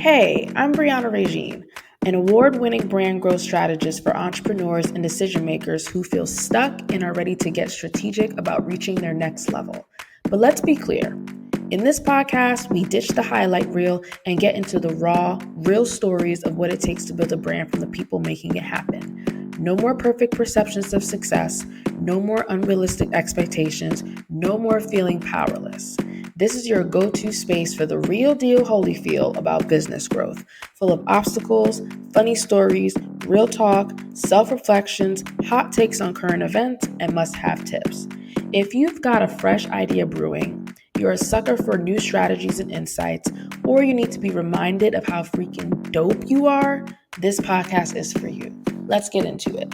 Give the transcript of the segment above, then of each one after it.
Hey, I'm Brianna Regine, an award-winning brand growth strategist for entrepreneurs and decision makers who feel stuck and are ready to get strategic about reaching their next level. But let's be clear. In this podcast, we ditch the highlight reel and get into the raw, real stories of what it takes to build a brand from the people making it happen. No more perfect perceptions of success, no more unrealistic expectations, no more feeling powerless. This is your go-to space for the real deal Holyfield about business growth, full of obstacles, funny stories, real talk, self-reflections, hot takes on current events, and must-have tips. If you've got a fresh idea brewing, you're a sucker for new strategies and insights, or you need to be reminded of how freaking dope you are, this podcast is for you. Let's get into it.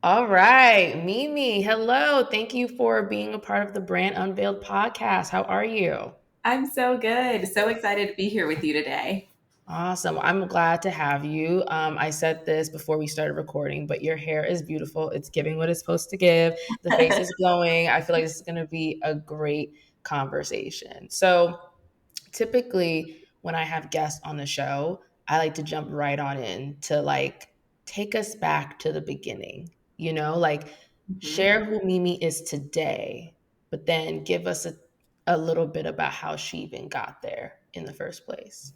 All right, Mimi, hello. Thank you for being a part of the Brand Unveiled podcast. How are you? I'm so good. So excited to be here with you today. Awesome. I'm glad to have you. I said this before we started recording, but your hair is beautiful. It's giving what it's supposed to give. The face is glowing. I feel like this is going to be a great conversation. So, typically, when I have guests on the show, I like to jump right on in to take us back to the beginning, Mhm. share who Mimi is today, but then give us a little bit about how she even got there in the first place.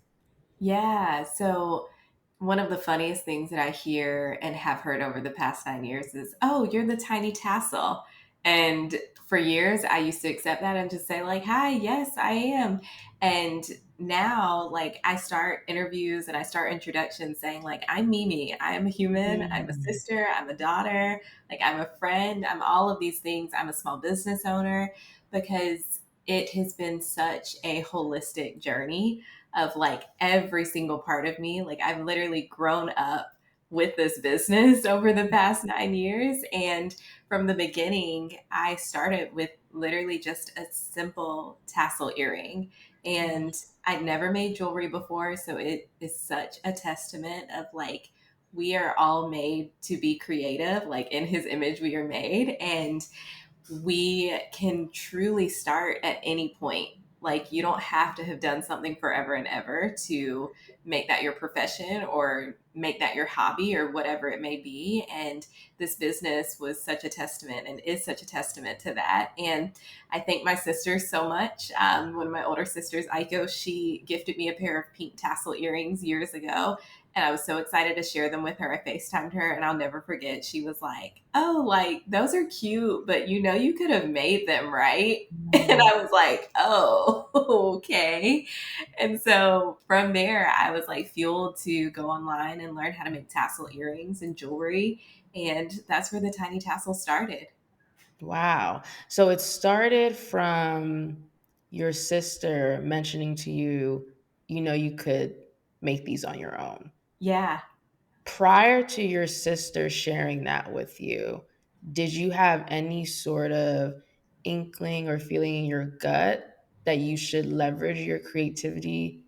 Yeah. So, one of the funniest things that I hear and have heard over the past 9 years is, oh, you're the Tiny Tassel. And for years, I used to accept that and just say, like, hi, yes, I am. And now, like, I start interviews and I start introductions saying, like, I'm Mimi. I'm a human. I'm a Mm. sister. I'm a daughter. Like, I'm a friend. I'm all of these things. I'm a small business owner because it has been such a holistic journey of like every single part of me. Like I've literally grown up with this business over the past 9 years. And from the beginning, I started with literally just a simple tassel earring. And I'd never made jewelry before. So it is such a testament of like, we are all made to be creative, like in his image, we are made. And we can truly start at any point. Like you don't have to have done something forever and ever to make that your profession or make that your hobby or whatever it may be. And this business was such a testament and is such a testament to that. And I thank my sisters so much. One of my older sisters, Aiko, she gifted me a pair of pink tassel earrings years ago. And I was so excited to share them with her. I FaceTimed her and I'll never forget. She was like, oh, like those are cute, but you know, you could have made them, right? And Mm. I was like, oh, okay. And so from there, I was like fueled to go online and learn how to make tassel earrings and jewelry. And that's where the Tiny Tassel started. Wow. So it started from your sister mentioning to you, you could make these on your own. Yeah. Prior to your sister sharing that with you, did you have any sort of inkling or feeling in your gut that you should leverage your creativity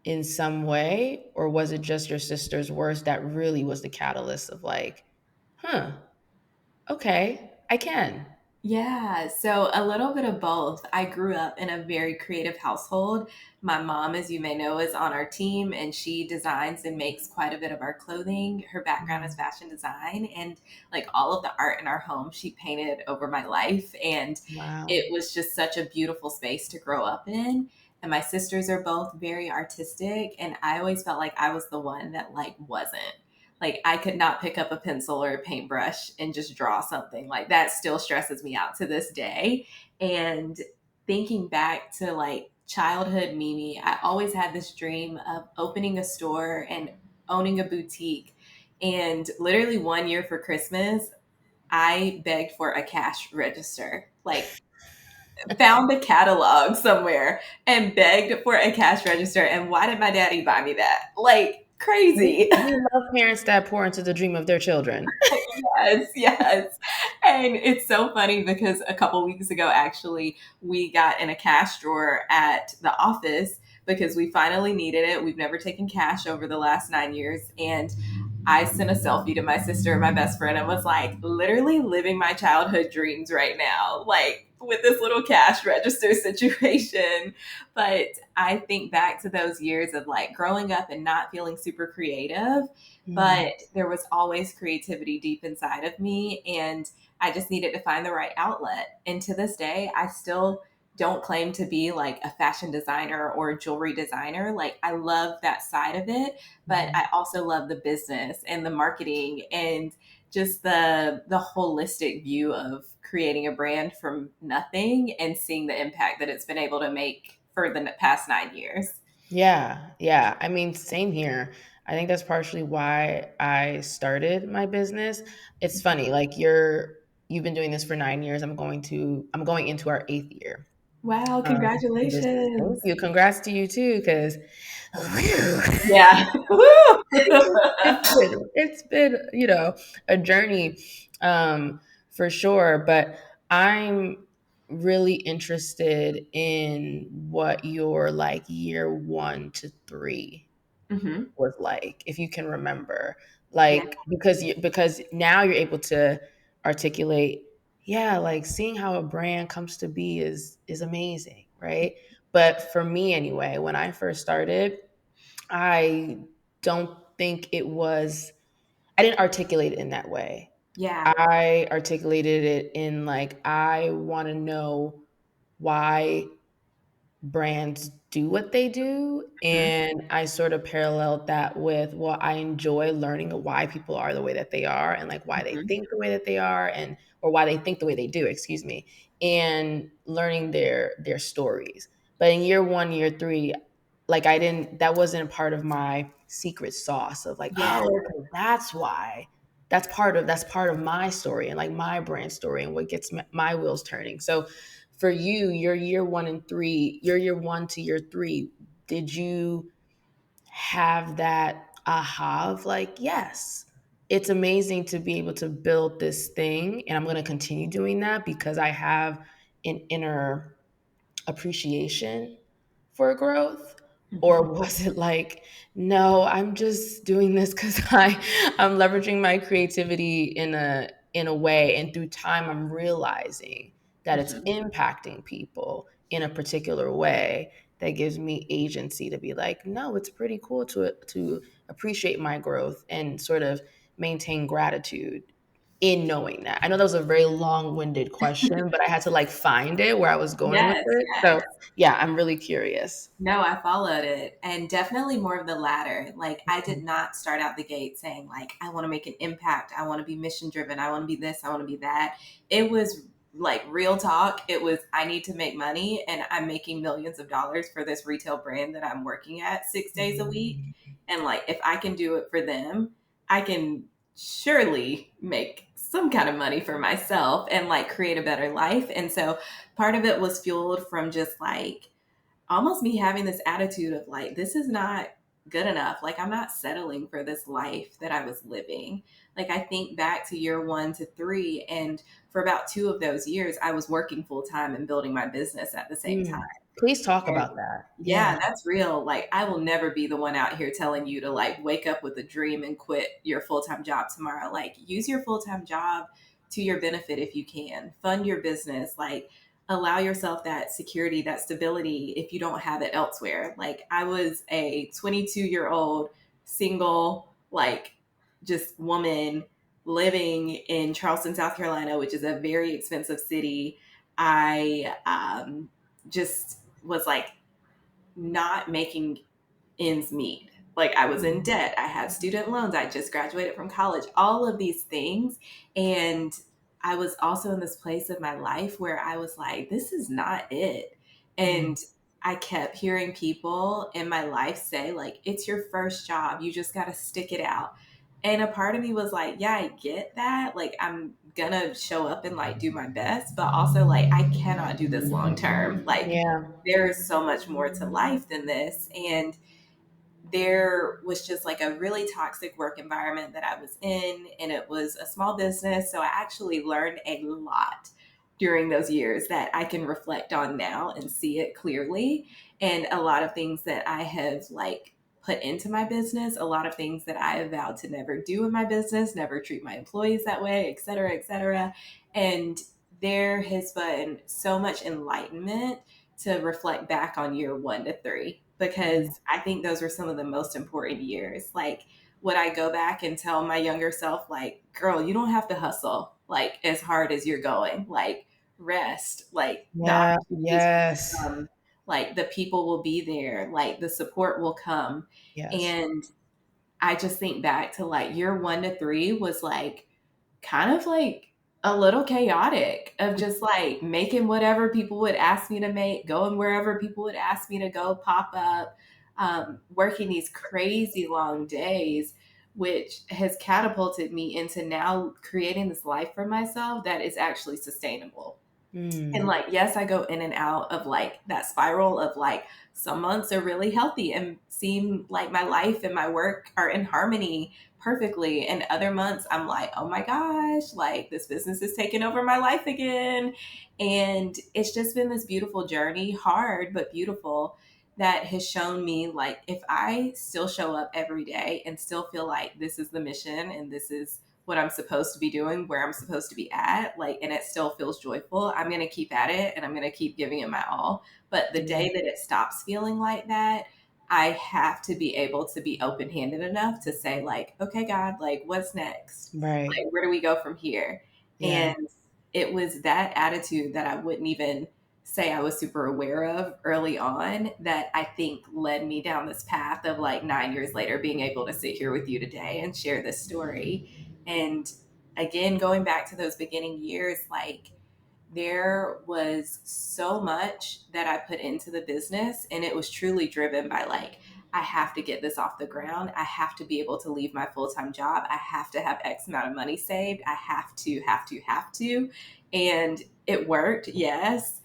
in some way? Or was it just your sister's words that really was the catalyst of like, huh, okay, I can? Yeah, so a little bit of both. I grew up in a very creative household. My mom, as you may know, is on our team and she designs and makes quite a bit of our clothing. Her background is fashion design and like all of the art in our home, she painted over my life. And Wow. it was just such a beautiful space to grow up in. And my sisters are both very artistic. And I always felt like I was the one that like wasn't like I could not pick up a pencil or a paintbrush and just draw something. Like that still stresses me out to this day. And thinking back to like childhood Mimi, I always had this dream of opening a store and owning a boutique. And literally 1 year for Christmas, I begged for a cash register. Like found a catalog somewhere and begged for a cash register. And why did my daddy buy me that? Like crazy. We love parents that pour into the dream of their children. Yes, yes. And it's so funny because a couple weeks ago, actually, we got in a cash drawer at the office because we finally needed it. We've never taken cash over the last 9 years. And I sent a selfie to my sister and my best friend and was like, literally living my childhood dreams right now. Like, with this little cash register situation. But I think back to those years of like growing up and not feeling super creative, but Mm. there was always creativity deep inside of me. And I just needed to find the right outlet. And to this day, I still don't claim to be like a fashion designer or a jewelry designer. Like, I love that side of it, but Mhm. I also love the business and the marketing and just the holistic view of creating a brand from nothing and seeing the impact that it's been able to make for the past 9 years. Yeah, yeah. I mean, same here. I think that's partially why I started my business. It's funny, like you've been doing this for 9 years. I'm going into our eighth year. Wow, In business. Thank congratulations. you. Congrats to you too, because Yeah. Woo! it's been a journey, for sure. But I'm really interested in what your like year 1 to 3 Hmm. was like, if you can remember, Yeah. like because now you're able to articulate, yeah, like seeing how a brand comes to be is amazing, right? But for me anyway, when I first started, I don't think it was, I didn't articulate it in that way. Yeah. I articulated it in like, I want to know why brands do what they do. Hmm. And I sort of paralleled that with, well, I enjoy learning why people are the way that they are, and like why they Hmm. think the way that they are, and or why they think the way they do, excuse me, and learning their stories. But in year 1, year 3, like I didn't, that wasn't a part of my secret sauce of like, Yeah. oh, okay, that's why. That's part of my story and like my brand story and what gets my wheels turning. So for you, your year 1 to year 3, did you have that aha of like, yes, it's amazing to be able to build this thing and I'm going to continue doing that because I have an inner appreciation for growth? Or Hmm. was it like, no, I'm just doing this because I'm leveraging my creativity in a way, and through time I'm realizing that it's Hmm. impacting people in a particular way that gives me agency to be like, no, it's pretty cool to appreciate my growth and sort of maintain gratitude in knowing that. I know that was a very long-winded question, but I had to like find it where I was going with Yes. it. So Yes. yeah, I'm really curious. No, I followed it, and definitely more of the latter. Like, I did not start out the gate saying like I want to make an impact, I want to be mission driven, I want to be this, I want to be that. It was like real talk. It was, I need to make money, and I'm making millions of dollars for this retail brand that I'm working at 6 days a week. And like, if I can do it for them, I can surely make some kind of money for myself and like create a better life. And so part of it was fueled from just like almost me having this attitude of like, this is not good enough. Like, I'm not settling for this life that I was living. Like, I think back to year 1 to 3, and for about 2 of those years, I was working full time and building my business at the same time. Mm. Please talk And about that. yeah, Yeah. that's real. Like, I will never be the one out here telling you to like wake up with a dream and quit your full time job tomorrow. Like, use your full time job to your benefit if you can. Fund your business. Like, allow yourself that security, that stability if you don't have it elsewhere. Like, I was a 22-year-old single, like, just woman living in Charleston, South Carolina, which is a very expensive city. I just was like not making ends meet. Like, I was in Mm. debt. I had student loans. I just graduated from college, all of these things. And I was also in this place of my life where I was like, this is not it. Mm. And I kept hearing people in my life say, like, it's your first job. You just got to stick it out. And a part of me was like, yeah, I get that. Like, I'm going to show up and like do my best, but also like, I cannot do this long term. Like, Yeah. there is so much more to life than this. And there was just like a really toxic work environment that I was in, and it was a small business. So I actually learned a lot during those years that I can reflect on now and see it clearly. And a lot of things that I have like put into my business, a lot of things that I have vowed to never do in my business, never treat my employees that way, et cetera, et cetera. And there has been so much enlightenment to reflect back on year 1 to 3, Mm. because I think those were some of the most important years. Like, would I go back and tell my younger self, like, girl, you don't have to hustle like as hard as you're going, like, rest, like, the Yeah, opportunities will yes, come, like, the people will be there, like, the support will come. yes. And I just think back to like year 1 to 3 was like kind of like a little chaotic of just like making whatever people would ask me to make, going wherever people would ask me to go, pop up, working these crazy long days, which has catapulted me into now creating this life for myself that is actually sustainable. And Mm, like, yes, I go in and out of like that spiral of like some months are really healthy and seem like my life and my work are in harmony perfectly. And other months I'm like, oh my gosh, like this business is taking over my life again. And it's just been this beautiful journey, hard but beautiful, that has shown me like if I still show up every day and still feel like this is the mission and this is what I'm supposed to be doing, where I'm supposed to be at, like, and it still feels joyful, I'm going to keep at it and I'm going to keep giving it my all. But the yeah, day that it stops feeling like that, I have to be able to be open handed enough to say, like, okay, God, like, what's next? right. Like, where do we go from here? Yeah, And it was that attitude that I wouldn't even say I was super aware of early on that I think led me down this path of like 9 years later being able to sit here with you today and share this story. And again, going back to those beginning years, like there was so much that I put into the business, and it was truly driven by like, I have to get this off the ground. I have to be able to leave my full time job. I have to have X amount of money saved. I have to, have to, have to. And it worked, yes.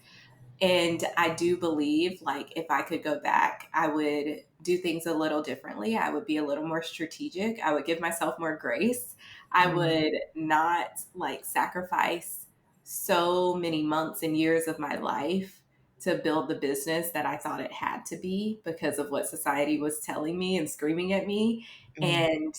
And I do believe, like, if I could go back, I would do things a little differently. I would be a little more strategic. I would give myself more grace. I mm, would not like sacrifice so many months and years of my life to build the business that I thought it had to be because of what society was telling me and screaming at me. mm, And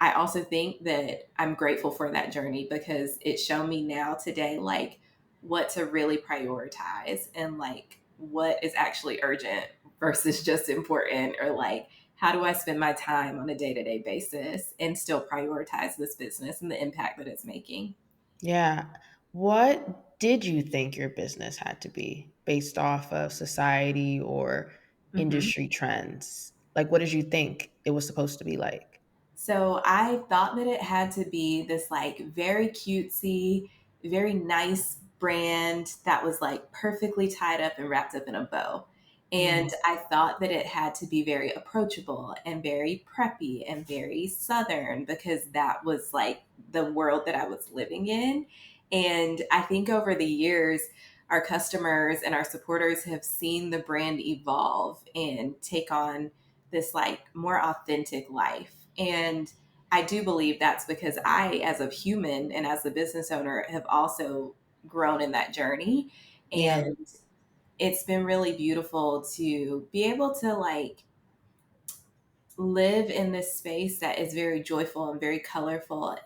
I also think that I'm grateful for that journey because it showed me now today, like what to really prioritize and like what is actually urgent versus just important, or like how do I spend my time on a day to day basis and still prioritize this business and the impact that it's making. yeah. What did you think your business had to be based off of society or Mhm. industry trends? Like, what did you think it was supposed to be like? So I thought that it had to be this like very cutesy, very nice brand that was like perfectly tied up and wrapped up in a bow. And Mm, I thought that it had to be very approachable and very preppy and very southern because that was like the world that I was living in. And I think over the years, our customers and our supporters have seen the brand evolve and take on this like more authentic life. And I do believe that's because I, as a human and as a business owner, have also grown in that journey. yeah. And it's been really beautiful to be able to like live in this space that is very joyful and very colorful,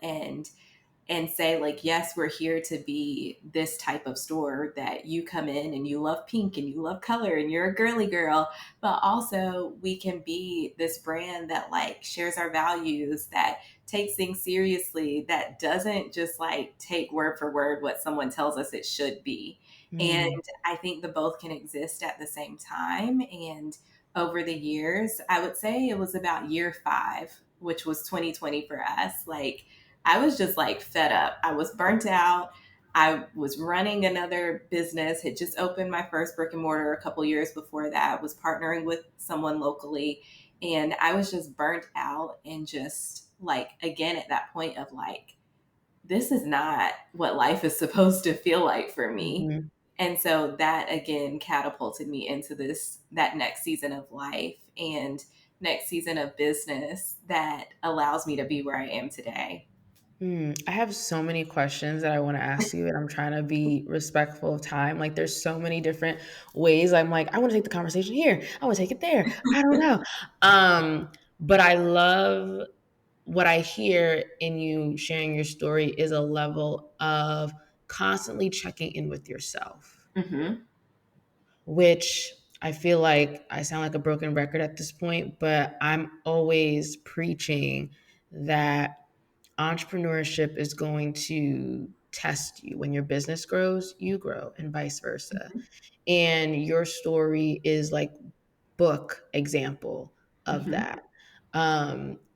and say like, yes, we're here to be this type of store that you come in and you love pink and you love color and you're a girly girl, but also we can be this brand that like shares our values, that takes things seriously, that doesn't just like take word for word what someone tells us it should be. And Mm, I think the both can exist at the same time. And over the years, I would say it was about year 5, which was 2020 for us, like I was just like fed up. I was burnt out. I was running another business, had just opened my first brick and mortar a couple years before that, was partnering with someone locally. And I was just burnt out and just like, again, at that point of like, this is not what life is supposed to feel like for me. mhm. And so that again catapulted me into that next season of life and next season of business that allows me to be where I am today. I have so many questions that I want to ask you, and I'm trying to be respectful of time. Like, there's so many different ways. I'm like, I want to take the conversation here. I want to take it there. I don't know. But I love what I hear in you sharing your story is a level of constantly checking in with yourself, Mm-hmm. which I feel like I sound like a broken record at this point, but I'm always preaching that entrepreneurship is going to test you. When your business grows, you grow, and vice versa. And your story is like book example of Mm-hmm. that.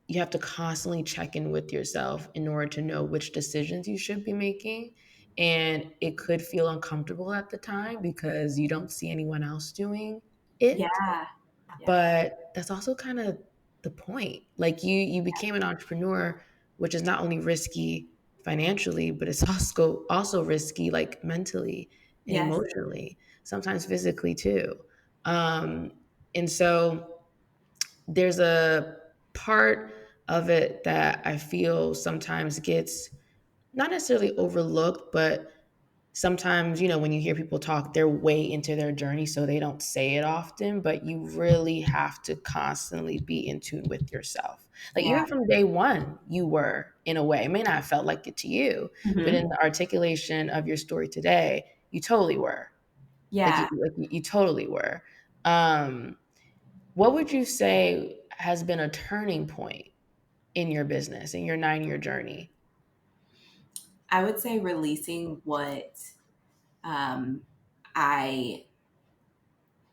You have to constantly check in with yourself in order to know which decisions you should be making. And it could feel uncomfortable at the time because you don't see anyone else doing it. Yeah. Yeah. But that's also kind of the point. Like you became an entrepreneur, which is not only risky financially, but it's also risky like mentally and Yes. emotionally, sometimes physically too. Um, and so there's a part of it that I feel sometimes gets not necessarily overlooked, but sometimes, when you hear people talk, they're way into their journey, so they don't say it often, but you really have to constantly be in tune with yourself. Like Yeah. even from day one, you were in a way, it may not have felt like it to you, but Mm-hmm. in the articulation of your story today, you totally were. Yeah. You totally were. Um, what would you say has been a turning point in your business, in your 9-year journey? I would say releasing what um, I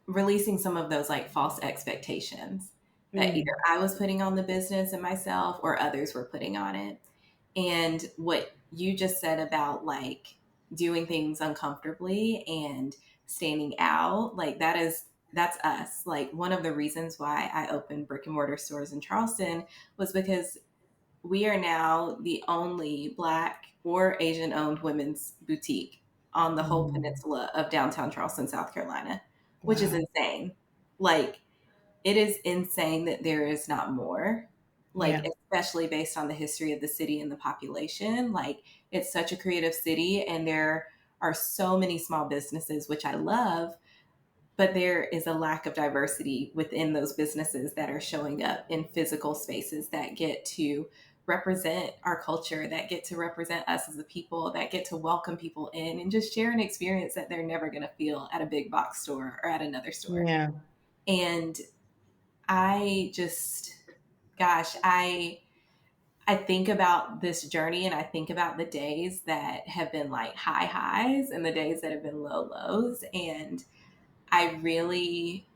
releasing some of those like false expectations that either Mm, I was putting on the business and myself or others were putting on it. And what you just said about like doing things uncomfortably and standing out, like that's us. Like one of the reasons why I opened brick and mortar stores in Charleston was because we are now the only Black or Asian owned women's boutique on the whole mm, peninsula of downtown Charleston, South Carolina, which is wow. insane. Like, it is insane that there is not more, like, Yeah. especially based on the history of the city and the population. Like, it's such a creative city, and there are so many small businesses, which I love, but there is a lack of diversity within those businesses that are showing up in physical spaces that get to represent our culture, that get to represent us as a people, that get to welcome people in and just share an experience that they're never going to feel at a big box store or at another store. Yeah. And I just, gosh, I think about this journey and I think about the days that have been like high highs and the days that have been low lows, and I really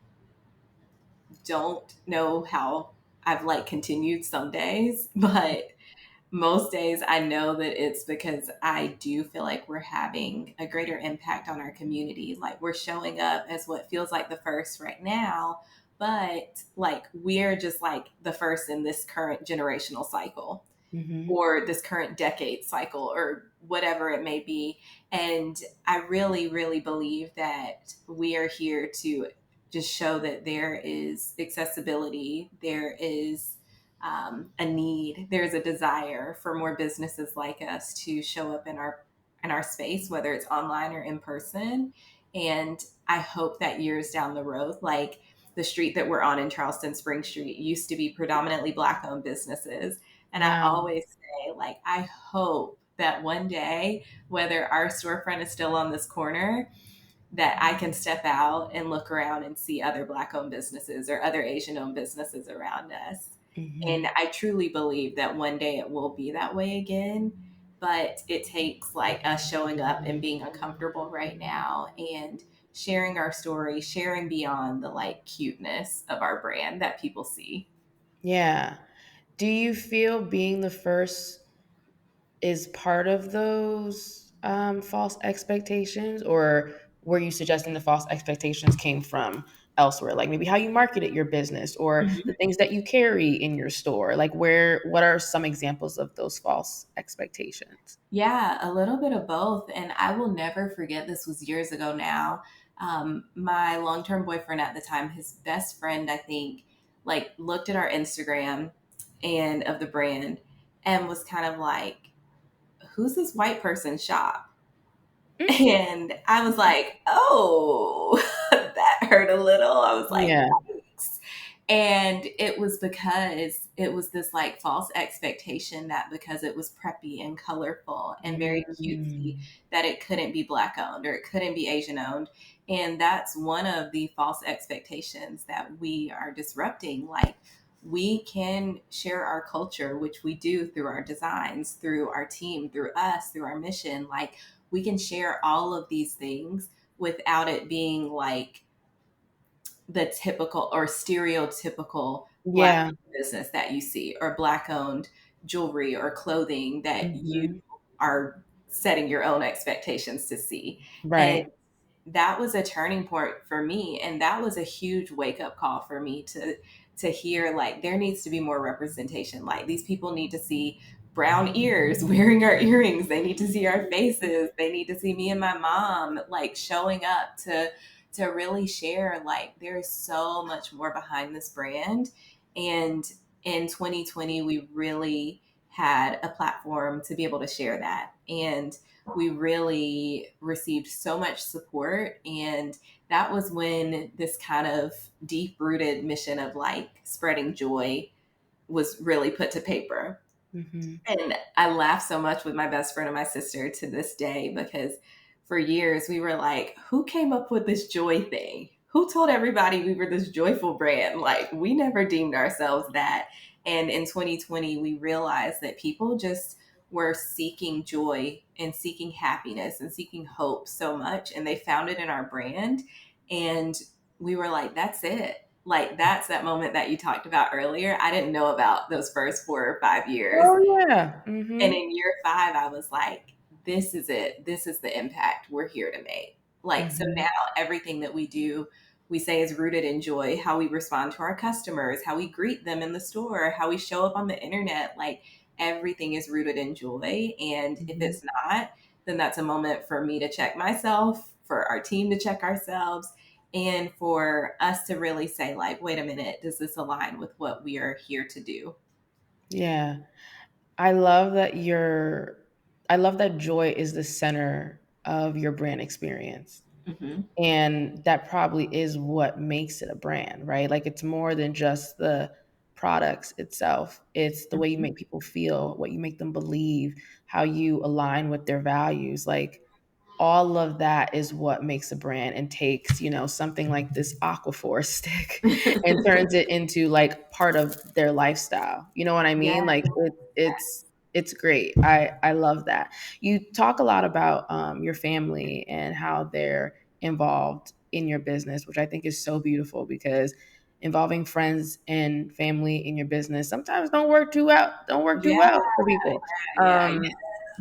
don't know how I've like continued some days, but most days I know that it's because I do feel like we're having a greater impact on our community. Like we're showing up as what feels like the first right now, but like we're just like the first in this current generational cycle Hmm. or this current decade cycle or whatever it may be. And I really, really believe that we are here to just show that there is accessibility, there is a need, there's a desire for more businesses like us to show up in our space, whether it's online or in person. And I hope that years down the road, like the street that we're on in Charleston, Spring Street, used to be predominantly Black owned businesses. And I Wow. always say, like, I hope that one day, whether our storefront is still on this corner, that I can step out and look around and see other Black owned businesses or other Asian owned businesses around us. And Hmm. I truly believe that one day it will be that way again. But it takes like us showing up and being uncomfortable right now and sharing our story, sharing beyond the like cuteness of our brand that people see. Yeah. Do you feel being the first is part of those false expectations, or were you suggesting the false expectations came from elsewhere, like maybe how you marketed your business or the things that you carry in your store? Like, what are some examples of those false expectations? Yeah, a little bit of both. And I will never forget, this was years ago now. My long term boyfriend at the time, his best friend, I think, like looked at our Instagram and of the brand and was kind of like, who's this white person shop? Mm. And I was like, oh, that hurt a little. I was like, Yeah. yikes. And it was because it was this like false expectation that because it was preppy and colorful and very cutesy, Mm. that it couldn't be Black owned or it couldn't be Asian owned. And that's one of the false expectations that we are disrupting. Like, we can share our culture, which we do through our designs, through our team, through us, through our mission. Like, we can share all of these things without it being like the typical or stereotypical Black Yeah. business that you see, or Black owned jewelry or clothing that you Hmm. are setting your own expectations to see. And Right. that was a turning point for me, and that was a huge wake up call for me to hear like there needs to be more representation. Like, these people need to see brown ears wearing our earrings, they need to see our faces, they need to see me and my mom like showing up to really share like there's so much more behind this brand. And in 2020 we really had a platform to be able to share that, and we really received so much support. And that was when this kind of deep rooted mission of like spreading joy was really put to paper. Hmm. And I laugh so much with my best friend and my sister to this day, because for years we were like, who came up with this joy thing? Who told everybody we were this joyful brand? Like, we never deemed ourselves that. And in 2020, we realized that people just were seeking joy and seeking happiness and seeking hope so much. And they found it in our brand. And we were like, that's it. Like, that's that moment that you talked about earlier. I didn't know about those first 4 or 5 years. Oh yeah. And Hmm. in year 5, I was like, this is it. This is the impact we're here to make. Like, so Hmm. now everything that we do, we say is rooted in joy. How we respond to our customers, how we greet them in the store, how we show up on the internet, like everything is rooted in joy. And if Hmm. it's not, then that's a moment for me to check myself, for our team to check ourselves, and for us to really say, like, wait a minute, does this align with what we are here to do? Yeah. I love that I love that joy is the center of your brand experience. Hmm. And that probably is what makes it a brand, right? Like, it's more than just the products itself. It's the way you make people feel, what you make them believe, how you align with their values. Like, all of that is what makes a brand, and takes, something like this Aquaphor stick and turns it into like part of their lifestyle. You know what I Yeah. mean? Like, it's great. I love that. You talk a lot about your family and how they're involved in your business, which I think is so beautiful, because involving friends and family in your business sometimes don't work too Yeah. well for people. Yeah.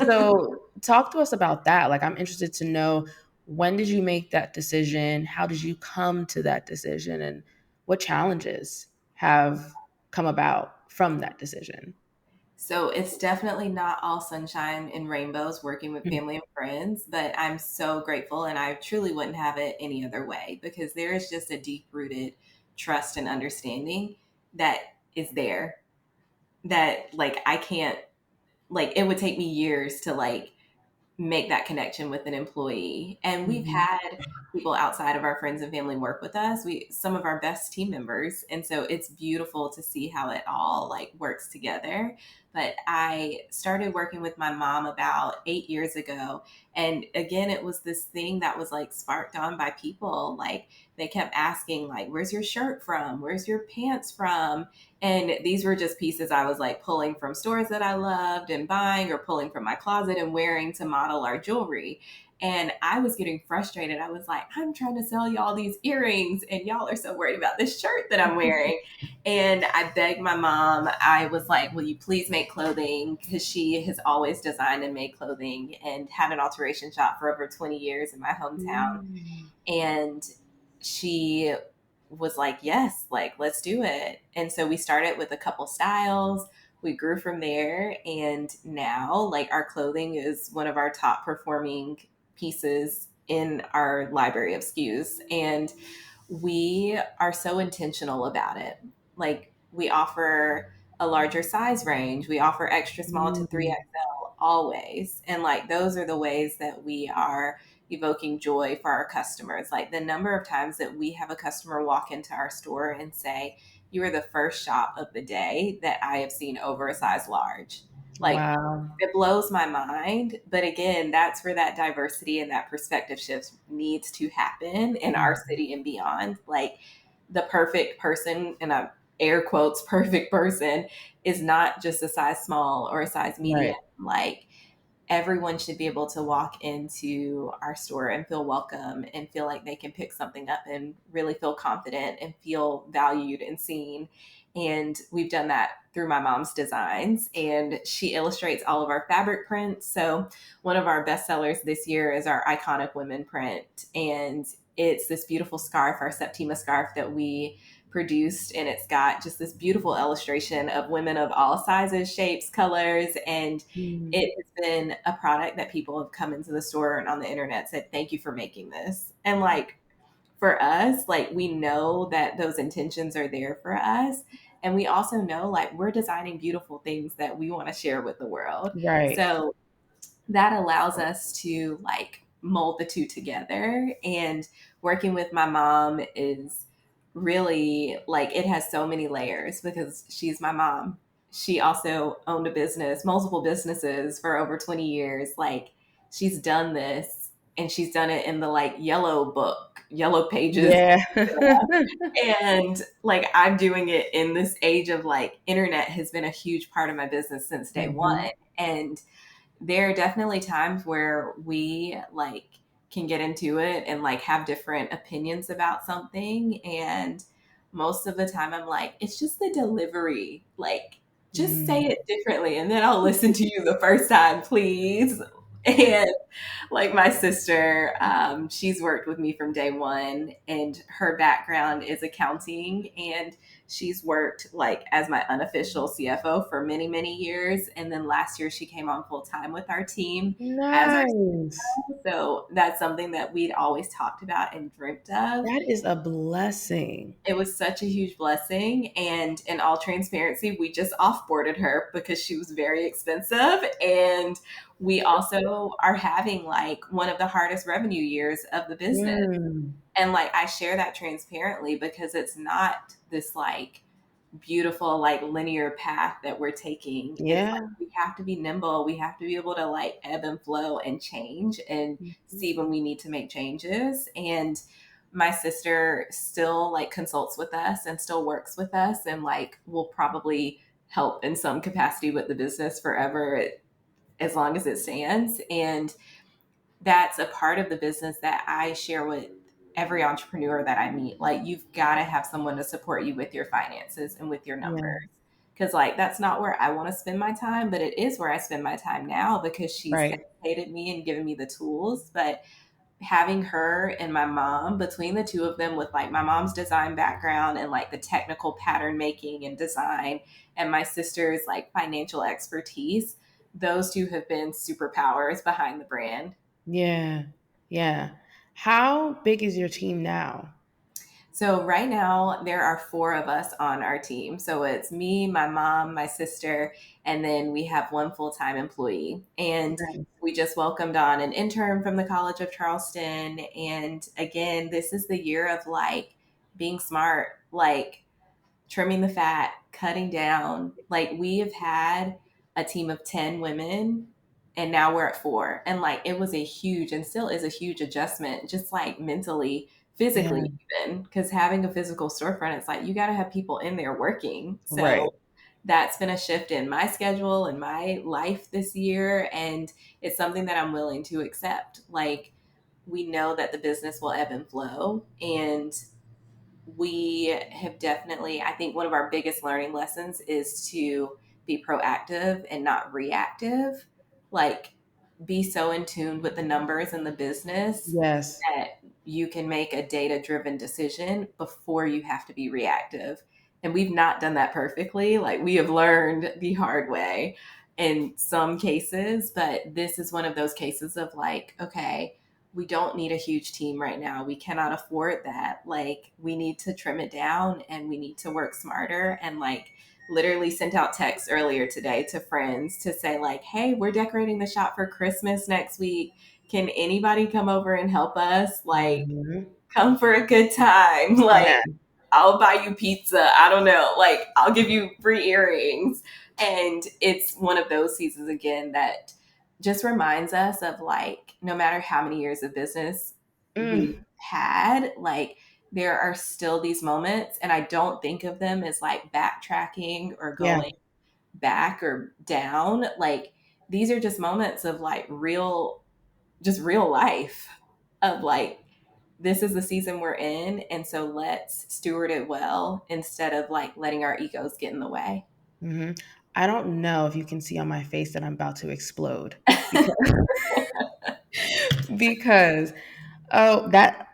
So talk to us about that. Like, I'm interested to know, when did you make that decision? How did you come to that decision? And what challenges have come about from that decision? So it's definitely not all sunshine and rainbows working with Mhm. family and friends, but I'm so grateful, and I truly wouldn't have it any other way, because there is just a deep rooted trust and understanding that is there, that like I can't, like, it would take me years to like make that connection with an employee. And we've Mhm. had people outside of our friends and family work with us. We Some of our best team members. And so it's beautiful to see how it all like works together. But I started working with my mom about 8 years ago. And again, it was this thing that was like sparked on by people. Like, they kept asking, like, where's your shirt from? Where's your pants from? And these were just pieces I was like pulling from stores that I loved and buying, or pulling from my closet and wearing to model our jewelry. And I was getting frustrated. I was like, I'm trying to sell y'all these earrings, and y'all are so worried about this shirt that I'm wearing. And I begged my mom, I was like, will you please make clothing? Because she has always designed and made clothing and had an alteration shop for over 20 years in my hometown. Mm. And she was like, yes, like, let's do it. And so we started with a couple styles. We grew from there. And now, like, our clothing is one of our top performing pieces in our library of SKUs. And we are so intentional about it. Like, we offer a larger size range, we offer extra small to Mm. 3XL always. And like, those are the ways that we are evoking joy for our customers. Like, the number of times that we have a customer walk into our store and say, you are the first shop of the day that I have seen over a size large. Like, Wow. it blows my mind. But again, that's where that diversity and that perspective shift needs to happen in our city and beyond. Like, the perfect person, and I'm air quotes, perfect person, is not just a size small or a size medium. Right. Like, everyone should be able to walk into our store and feel welcome and feel like they can pick something up and really feel confident and feel valued and seen. And we've done that through my mom's designs, and she illustrates all of our fabric prints. So one of our best sellers this year is our iconic women print, and it's this beautiful scarf, our Septima scarf that we produced, and it's got just this beautiful illustration of women of all sizes, shapes, colors, and Mm. it has been a product that people have come into the store and on the internet said, "Thank you for making this." And like, for us, like, we know that those intentions are there for us. And we also know like we're designing beautiful things that we want to share with the world. Right. So that allows us to like mold the two together. And working with my mom is really like, it has so many layers because she's my mom. She also owned a business, multiple businesses for over 20 years. Like, she's done this, and she's done it in the like yellow book, yellow pages. Yeah. And like, I'm doing it in this age of like, internet has been a huge part of my business since day one. Mhm. And there are definitely times where we like can get into it and like have different opinions about something. And most of the time I'm like, it's just the delivery. Like, just say Mm. it differently and then I'll listen to you the first time, please. And like, my sister, she's worked with me from day one, and her background is accounting, and she's worked like as my unofficial CFO for many, many years. And then last year she came on full time with our team as our Nice. CFO. So that's something that we'd always talked about and dreamt of. That is a blessing. It was such a huge blessing. And in all transparency, we just offboarded her because she was very expensive. And we also are having like one of the hardest revenue years of the business. Mm. And like, I share that transparently because it's not this like beautiful like linear path that we're taking. It's like, Yeah. we have to be nimble, we have to be able to like ebb and flow and change and Mhm. see when we need to make changes. And my sister still like consults with us and still works with us, and like will probably help in some capacity with the business forever, as long as it stands. And that's a part of the business that I share with every entrepreneur that I meet. Like, you've got to have someone to support you with your finances and with your Yeah. numbers. Because, like, that's not where I want to spend my time, but it is where I spend my time now because she's Right. educated me and given me the tools. But having her and my mom, between the two of them, with like my mom's design background and like the technical pattern making and design, and my sister's like financial expertise, those two have been superpowers behind the brand. Yeah. Yeah. How big is your team now? So right now there are four of us on our team. So it's me, my mom, my sister, and then we have one full-time employee. And Nice. we just welcomed on an intern from the College of Charleston. And again, this is the year of like being smart, like trimming the fat, cutting down. Like, we have had a team of 10 women, and now we're at four. And like, it was a huge, and still is a huge adjustment, just like mentally, Yeah. physically, even because having a physical storefront, it's like you got to have people in there working. Right. So that's been a shift in my schedule and my life this year. And it's something that I'm willing to accept. Like, we know that the business will ebb and flow, and we have definitely, I think one of our biggest learning lessons is to be proactive and not reactive. Like, be so in tune with the numbers in the business Yes. that you can make a data driven decision before you have to be reactive. And we've not done that perfectly. Like, we have learned the hard way in some cases, but this is one of those cases of like, okay, we don't need a huge team right now. We cannot afford that. Like, we need to trim it down and we need to work smarter. And like, literally sent out texts earlier today to friends to say like, hey, we're decorating the shop for Christmas next week. Can anybody come over and help us? Like, Mhm. come for a good time. Yeah. Like, I'll buy you pizza. I don't know. Like, I'll give you free earrings. And it's one of those seasons again that just reminds us of like, no matter how many years of business we've Mm, had, like, there are still these moments. And I don't think of them as like backtracking or yeah. going back or down. Like, these are just moments of like real, just real life of like, this is the season we're in. And so let's steward it well instead of like letting our egos get in the way. Hmm. I don't know if you can see on my face that I'm about to explode because because oh that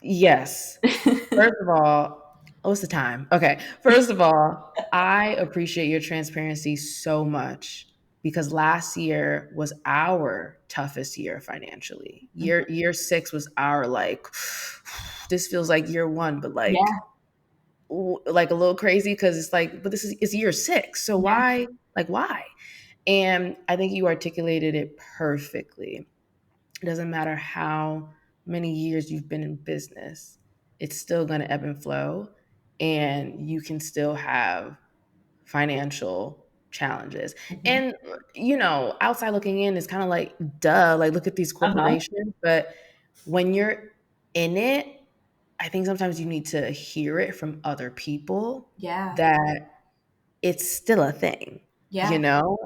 yes. First of all, what's the time? Okay. First of all, I appreciate your transparency so much because last year was our toughest year financially. Year 6 was our like this feels like year 1, but Yeah. like a little crazy because it's like, but this is it's year 6, so Yeah. why? And I think you articulated it perfectly. It doesn't matter how many years you've been in business, it's still going to ebb and flow, and you can still have financial challenges. Mhm. And, outside looking in is kind of like, duh, like, look at these Uh-huh. corporations. But when you're in it, I think sometimes you need to hear it from other people Yeah. that it's still a thing, you Yeah. know?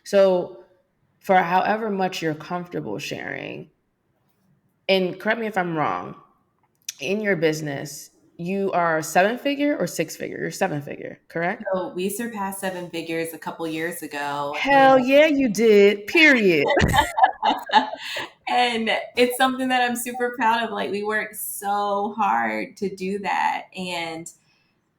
So for however much you're comfortable sharing, and correct me if I'm wrong, in your business, you are 7 figure or 6 figure? You're 7 figure, correct? So we surpassed 7 figures a couple years ago. Hell yeah, you did. Period. And it's something that I'm super proud of. Like, we worked so hard to do that. And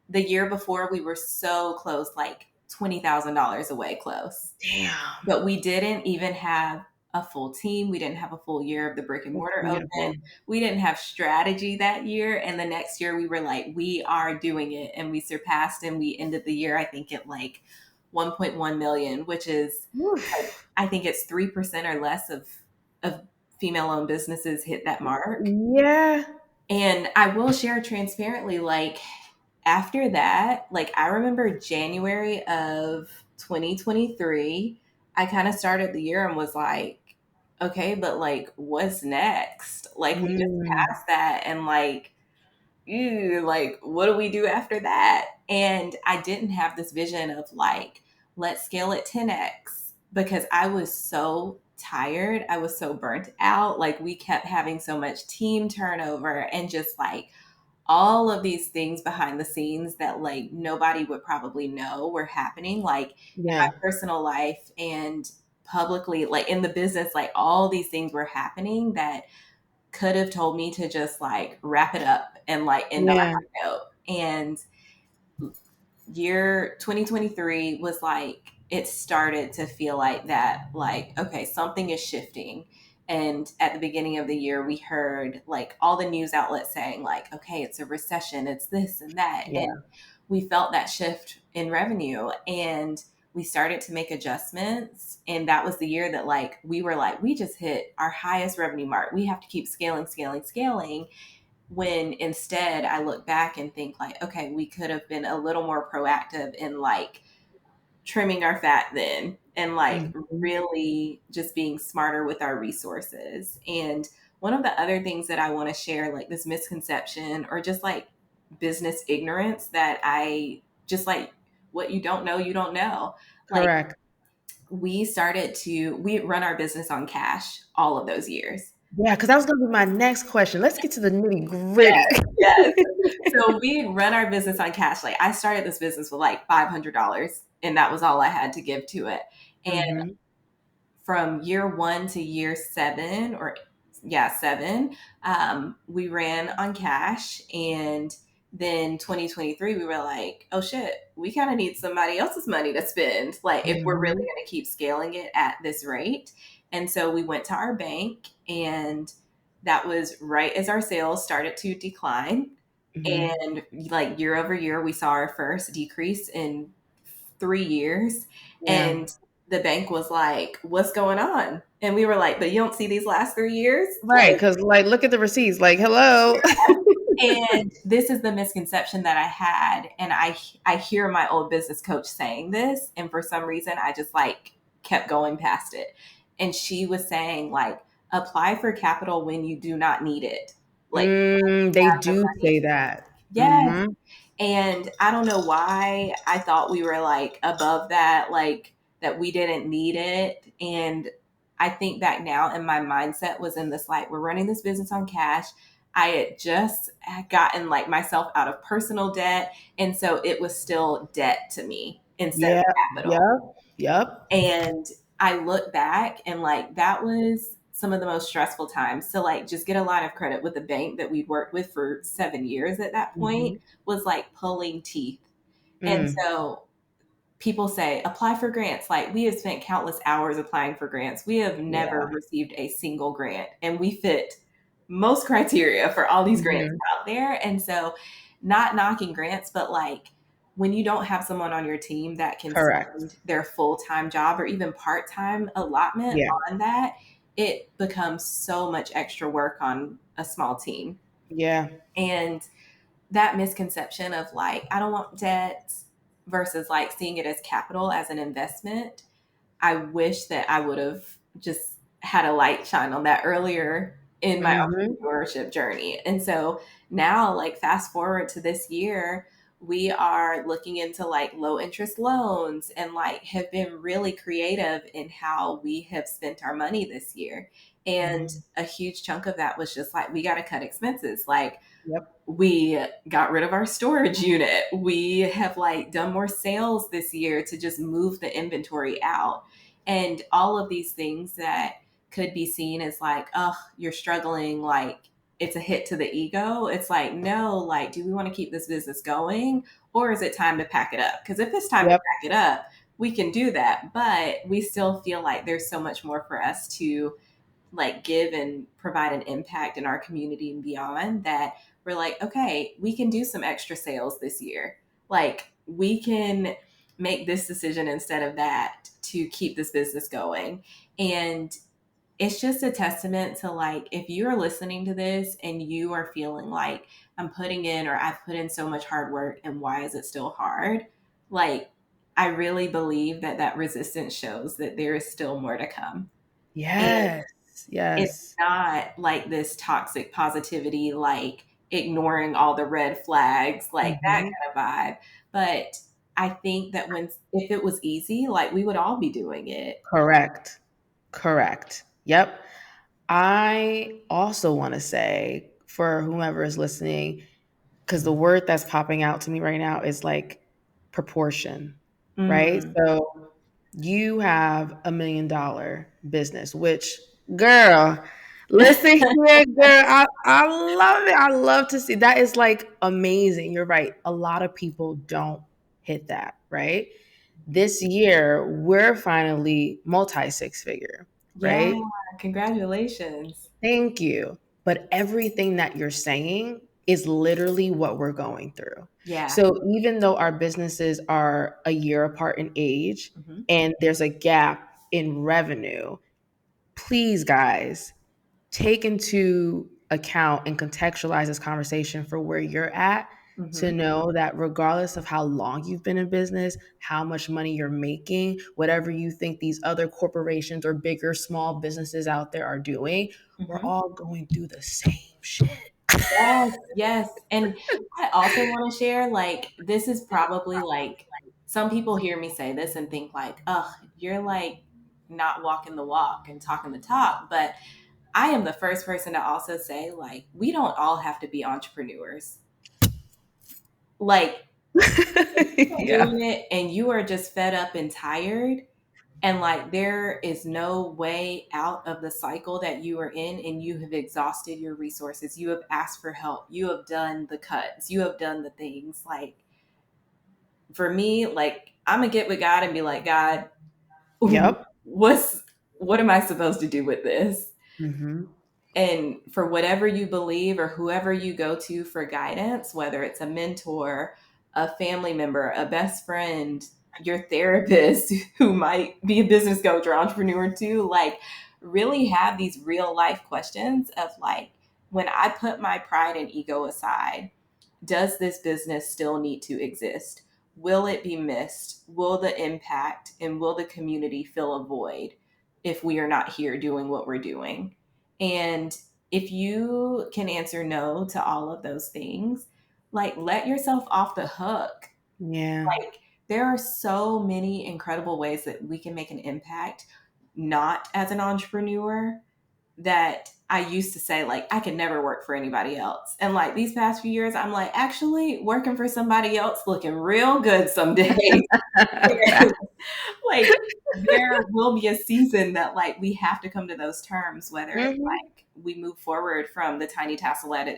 the year before, we were so close, like $20,000 away close. Damn. But we didn't even have a full team. We didn't have a full year of the brick and That's mortar open. beautiful. We didn't have strategy that year. And the next year we were like, we are doing it. And we surpassed, and we ended the year, I think, at like 1.1 million, which is like, Oof. I think it's 3% or less of female owned businesses hit that mark. Yeah. And I will share transparently, like, after that, like, I remember January of 2023, I kind of started the year and was like, okay, but like, what's next? Like, we just Mm, passed that, and like, ew, like, what do we do after that? And I didn't have this vision of like, let's scale it 10x, because I was so tired. I was so burnt out. Like, we kept having so much team turnover and just like all of these things behind the scenes that like nobody would probably know were happening, like in my yeah. personal life and publicly, like in the business, like all these things were happening that could have told me to just like wrap it up and like end on a Yeah. high note. And year 2023 was like, it started to feel like that, like, okay, something is shifting. And at the beginning of the year, we heard like all the news outlets saying like, okay, it's a recession, it's this and that. And Yeah. we felt that shift in revenue, and we started to make adjustments. And that was the year that like we were like, we just hit our highest revenue mark, we have to keep scaling, scaling, scaling. When instead I look back and think like, okay, we could have been a little more proactive in like trimming our fat then, and like Mhm. really just being smarter with our resources. And one of the other things that I want to share, like this misconception or just like business ignorance that I just like, what you don't know, you don't know. Like, Correct. we run our business on cash all of those years. Yeah, because that was gonna be my next question. Let's get to the Yes, nitty-gritty. yes. So we run our business on cash. Like, I started this business with like $500, and that was all I had to give to it. And Mhm. from year 1 to year 7, or yeah, 7, we ran on cash. And then 2023, we were like, oh shit, we kind of need somebody else's money to spend, like, if we're really Mhm. going to keep scaling it at this rate. And so we went to our bank, and that was right as our sales started to decline. Mhm. And like year over year, we saw our first decrease in 3 years. Yeah. And the bank was like, what's going on? And we were like, but you don't see these last 3 years? Right, because like, look at the receipts, like, hello. And this is the misconception that I had. And I hear my old business coach saying this. And for some reason, I just like kept going past it. And she was saying, like, apply for capital when you do not need it. Like, They have the do money. say that. Yes. Mm-hmm. And I don't know why I thought we were like above that, like that we didn't need it. And I think back now, and my mindset was in this like, we're running this business on cash. I had just gotten like myself out of personal debt. And so it was still debt to me instead of Yeah. capital. Yep. Yep. And I look back and like that was some of the most stressful times to like just get a line of credit with the bank that we'd worked with for 7 years at that point Mm-hmm. was like pulling teeth. And Mm. so people say apply for grants. Like we have spent countless hours applying for grants. We have never Yeah. received a single grant and we fit most criteria for all these grants Mm-hmm. out there. And so not knocking grants, but like when you don't have someone on your team that can Correct. spend their full-time job or even part-time allotment Yeah. on that, it becomes so much extra work on a small team. Yeah. And that misconception of like, I don't want debt versus like seeing it as capital, as an investment. I wish that I would have just had a light shine on that earlier in my Mm-hmm. entrepreneurship journey. And so now, like, fast forward to this year, we are looking into like low interest loans and like have been really creative in how we have spent our money this year. And Mm-hmm. a huge chunk of that was just like, we got to cut expenses. Like, Yep. we got rid of our storage unit. We have like done more sales this year to just move the inventory out. And all of these things that could be seen as like, oh, you're struggling, like it's a hit to the ego. It's like, no, like, do we want to keep this business going? Or is it time to pack it up? Because if it's time to Yep. pack it up, we can do that. But we still feel like there's so much more for us to like give and provide an impact in our community and beyond that we're like, okay, we can do some extra sales this year. Like we can make this decision instead of that to keep this business going. And it's just a testament to like, if you are listening to this and you are feeling like I'm putting in or I've put in so much hard work and why is it still hard? Like, I really believe that that resistance shows that there is still more to come. And Yes. it's Yes. not like this toxic positivity, like ignoring all the red flags, like that Mm-hmm. kind of vibe. But I think that when, if it was easy, like we would all be doing it. Correct. Correct. Yep. I also want to say for whomever is listening, because the word that's popping out to me right now is like proportion, right? Mm, So you have $1 million business, which, girl, listen here, girl, I love it. I love to see that is like amazing. You're right. A lot of people don't hit that, right? This year, we're finally multi six figure, yeah, right? congratulations. Thank you. But everything that you're saying is literally what we're going through. Yeah. So even though our businesses are a year apart in age Hmm. and there's a gap in revenue, please, guys, take into account and contextualize this conversation for where you're at to Hmm. know that regardless of how long you've been in business, how much money you're making, whatever you think these other corporations or bigger small businesses out there are doing, we're Hmm. all going through the same shit. Yes, yes. And I also want to share like, this is probably like, some people hear me say this and think like, oh, you're like not walking the walk and talking the talk. But I am the first person to also say, like, we don't all have to be entrepreneurs. Like, Yeah. doing it and you are just fed up and tired, and like there is no way out of the cycle that you are in, and you have exhausted your resources, you have asked for help, you have done the cuts, you have done the things. Like, for me, like, I'm gonna get with God and be like, God, Yep. what's what am I supposed to do with this? Hmm. And for whatever you believe or whoever you go to for guidance, whether it's a mentor, a family member, a best friend, your therapist who might be a business coach or entrepreneur too, like really have these real life questions of like, when I put my pride and ego aside, does this business still need to exist? Will it be missed? Will the impact and will the community fill a void if we are not here doing what we're doing? And if you can answer no to all of those things, like let yourself off the hook. Yeah. Like there are so many incredible ways that we can make an impact not as an entrepreneur, that I used to say, like, I could never work for anybody else. And like these past few years, I'm like, actually working for somebody else looking real good some days. Like there will be a season that like we have to come to those terms, whether it's Hmm. like we move forward from the tiny tassel as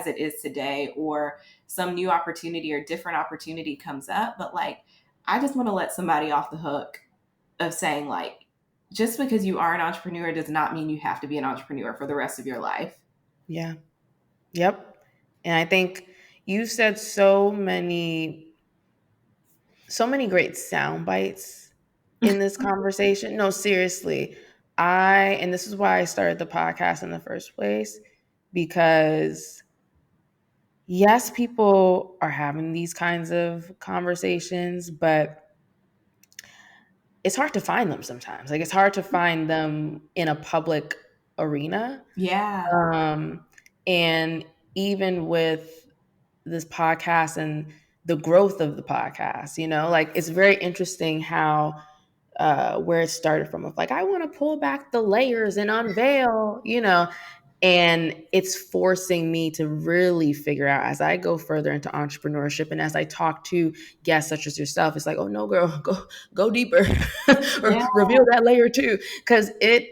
it is today, or some new opportunity or different opportunity comes up. But like I just want to let somebody off the hook of saying like just because you are an entrepreneur does not mean you have to be an entrepreneur for the rest of your life. Yeah. Yep. And I think you said so many great sound bites in this conversation. No, seriously. And this is why I started the podcast in the first place, because yes, people are having these kinds of conversations, but it's hard to find them sometimes. Like it's hard to find them in a public arena. Yeah. Um, and even with this podcast and the growth of the podcast, like it's very interesting how where it started from, of like, I want to pull back the layers and unveil, and it's forcing me to really figure out as I go further into entrepreneurship and as I talk to guests such as yourself. It's like, oh no, girl, go deeper or Yeah. reveal that layer too, because it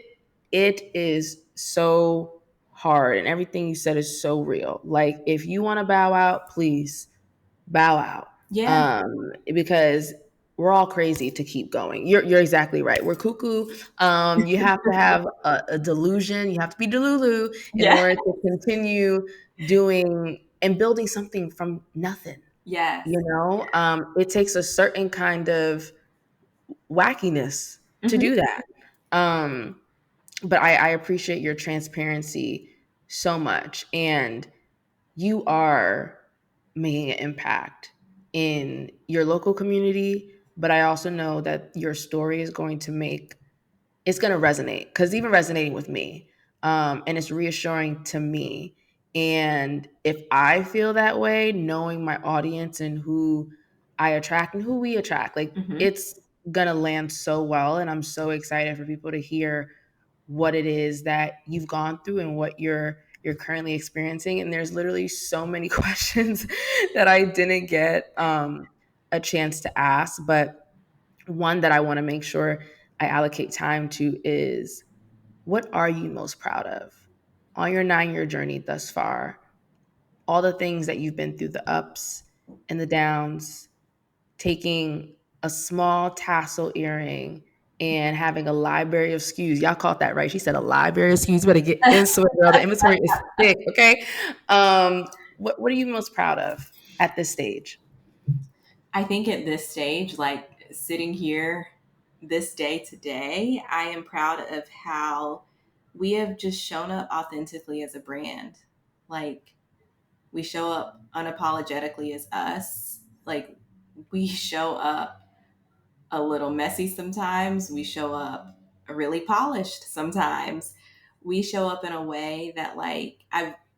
is so hard, and everything you said is so real. Like if you want to bow out, please bow out, Yeah. because we're all crazy to keep going. You're exactly right. We're cuckoo. You have to have a delusion. You have to be delulu in Yeah. order to continue doing and building something from nothing. Yes. It takes a certain kind of wackiness to Hmm. do that. Um, but I appreciate your transparency so much, and you are making an impact in your local community. But I also know that your story is going to it's going to resonate, because even resonating with me, and it's reassuring to me. And if I feel that way, knowing my audience and who I attract and who we attract, like Hmm. it's going to land so well. And I'm so excited for people to hear what it is that you've gone through and what you're currently experiencing. And there's literally so many questions that I didn't get a chance to ask, but one that I want to make sure I allocate time to is, what are you most proud of on your 9-year journey thus far? All the things that you've been through, the ups and the downs, taking a small tassel earring and having a library of SKUs. Y'all caught that right. She said a library of SKUs. Better get into it, girl. The inventory is thick, okay? What are you most proud of at this stage? I think at this stage, like sitting here this day today, I am proud of how we have just shown up authentically as a brand. Like we show up unapologetically as us. Like we show up a little messy sometimes. We show up really polished sometimes. We show up in a way that like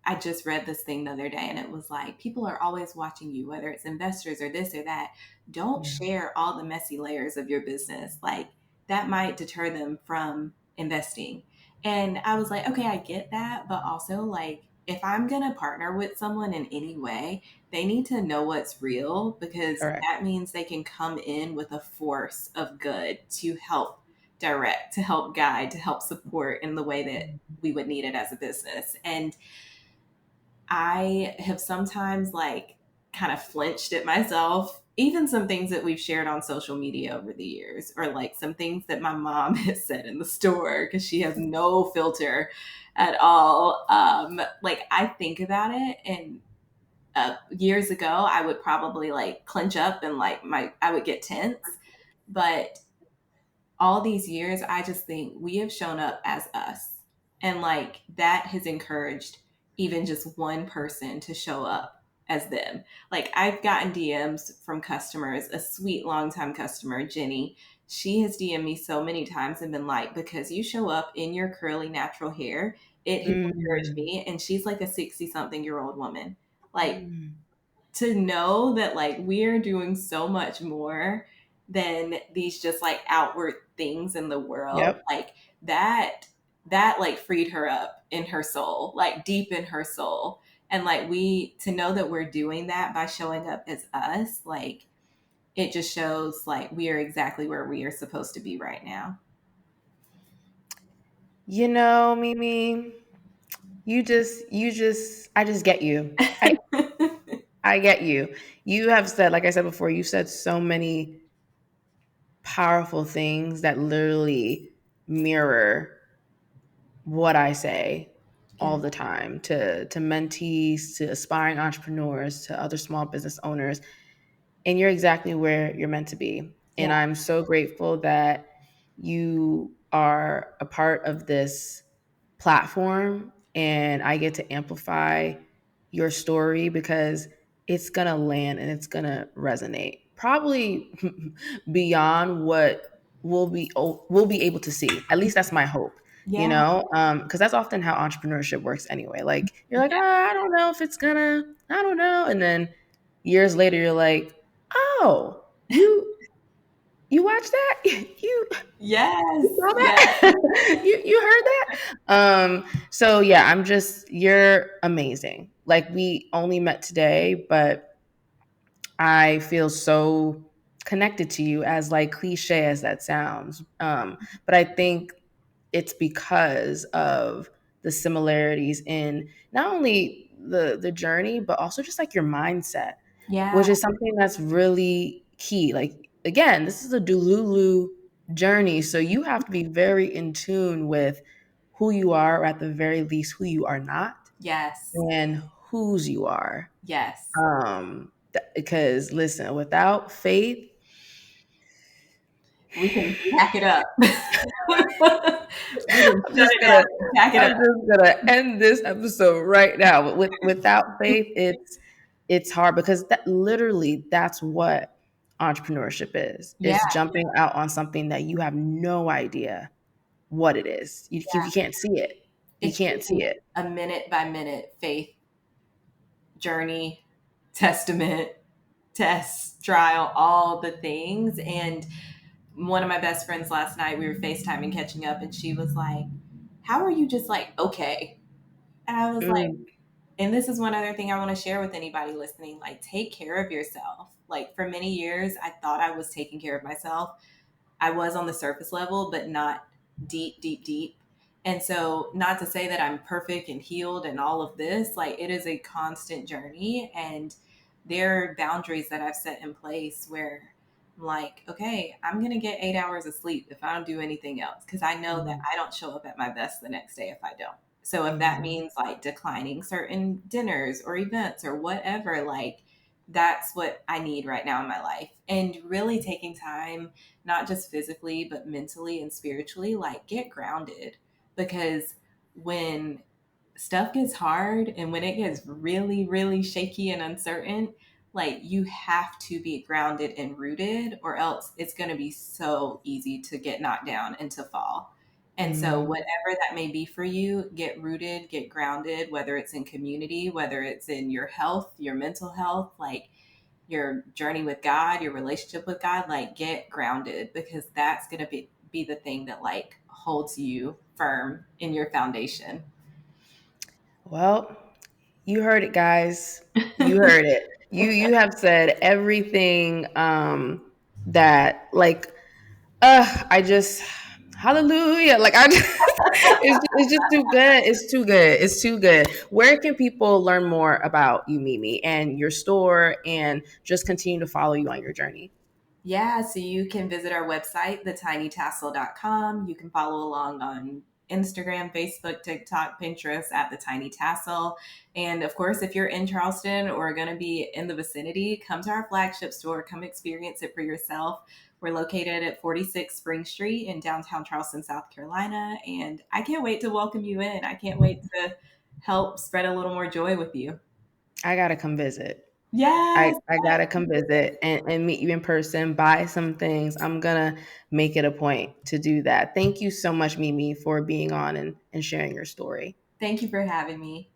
I just read this thing the other day and it was like people are always watching you, whether it's investors or this or that. Don't Yeah. share all the messy layers of your business. Like that might deter them from investing. And I was like, okay, I get that, but also like if I'm going to partner with someone in any way, they need to know what's real because Correct. that means they can come in with a force of good to help direct, to help guide, to help support in the way that we would need it as a business. And I have sometimes like kind of flinched at myself, even some things that we've shared on social media over the years, or like some things that my mom has said in the store because she has no filter at all. Like I think about it and years ago, I would probably like clench up and like I would get tense. But all these years, I just think we have shown up as us. And like that has encouraged even just one person to show up as them. Like I've gotten DMs from customers, a sweet longtime customer, Jenny. She has DM'd me so many times and been like, because you show up in your curly natural hair, it has encouraged Mm, me. And she's like a 60 something year old woman. Like mm. to know that like we are doing so much more than these just like outward things in the world, Yep. like that like freed her up in her soul, like deep in her soul. And like we to know that we're doing that by showing up as us, like it just shows like we are exactly where we are supposed to be right now. You know, Mimi, I just get you. I get you. You have said, like I said before, you said so many powerful things that literally mirror what I say all Yeah. the time to mentees, to aspiring entrepreneurs, to other small business owners. And you're exactly where you're meant to be. Yeah. And I'm so grateful that you are a part of this platform and I get to amplify your story because it's going to land and it's going to resonate probably beyond what we'll be able to see. At least that's my hope, you Yeah. know, because that's often how entrepreneurship works anyway. Like you're like, I don't know if it's gonna, I don't know, and then years later you're like, oh, you watched that? Yes. You saw Yes. that? You heard that? So yeah, you're amazing. Like we only met today, but I feel so connected to you, as like cliche as that sounds. But I think it's because of the similarities in not only the journey, but also just like your mindset, Yeah. which is something that's really key. Like again, this is a Dululu journey, so you have to be very in tune with who you are, or at the very least, who you are not, Yes. and whose you are. Yes. Because listen, without faith, We can pack it up. We can I'm shut just it down gonna and pack it I'm up. just gonna end this episode right now. But without faith, it's hard because that's what entrepreneurship is. Yeah, It's jumping out on something that you have no idea what it is. You yeah. can't see it. You It's can't see taking it. a minute by minute faith journey, testament, test, trial, all the things. And one of my best friends last night, we were FaceTiming, catching up, and she was like, how are you just like, okay? And I was like, Mm, and this is one other thing I want to share with anybody listening, like, take care of yourself. Like, for many years, I thought I was taking care of myself. I was on the surface level, but not deep, deep, deep. And so, not to say that I'm perfect and healed and all of this, like, it is a constant journey. And there are boundaries that I've set in place where I'm like, okay, I'm going to get 8 hours of sleep if I don't do anything else, because I know that mm, I don't show up at my best the next day if I don't. So, if that mm. means like declining certain dinners or events or whatever, like, that's what I need right now in my life. And really taking time, not just physically, but mentally and spiritually, like get grounded. Because when stuff gets hard and when it gets really, really shaky and uncertain, like you have to be grounded and rooted, or else it's going to be so easy to get knocked down and to fall. And so, Mm. whatever that may be for you, get rooted, get grounded, whether it's in community, whether it's in your health, your mental health, like your journey with God, your relationship with God, like get grounded, because that's going to be the thing that like holds you firm in your foundation. Well, you heard it, guys. You heard it. You have said everything that like I just hallelujah. Like I just it's just too good. It's too good. It's too good. Where can people learn more about you, Mimi, and your store and just continue to follow you on your journey? Yeah, so you can visit our website, thetinytassel.com. You can follow along on Instagram, Facebook, TikTok, Pinterest at The Tiny Tassel. And of course, if you're in Charleston or going to be in the vicinity, come to our flagship store, come experience it for yourself. We're located at 46 Spring Street in downtown Charleston, South Carolina. And I can't wait to welcome you in. I can't wait to help spread a little more joy with you. I gotta come visit. Yes. I gotta come visit and meet you in person, buy some things. I'm gonna make it a point to do that. Thank you so much, Mimi, for being on and sharing your story. Thank you for having me.